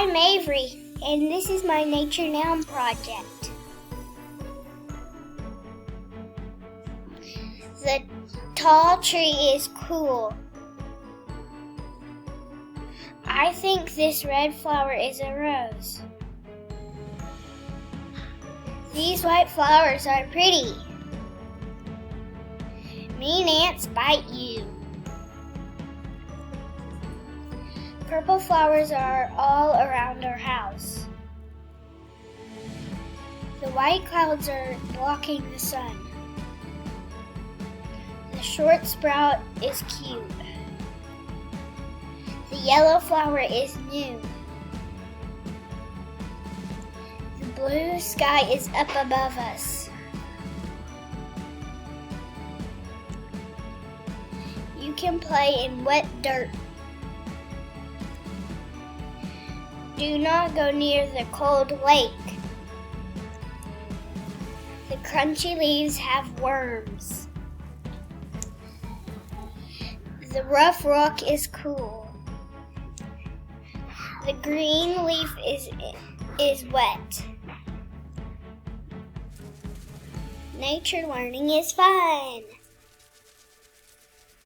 I'm Avree, and this is my Nature Noun project. The tall tree is cool. I think this red flower is a rose. These white flowers are pretty. Mean ants bite you. Purple flowers are all around our house. The white clouds are blocking the sun. The short sprout is cute. The yellow flower is new. The blue sky is up above us. You can play in wet dirt. Do not go near the cold lake. The crunchy leaves have worms. The rough rock is cool. The green leaf is wet. Nature learning is fun.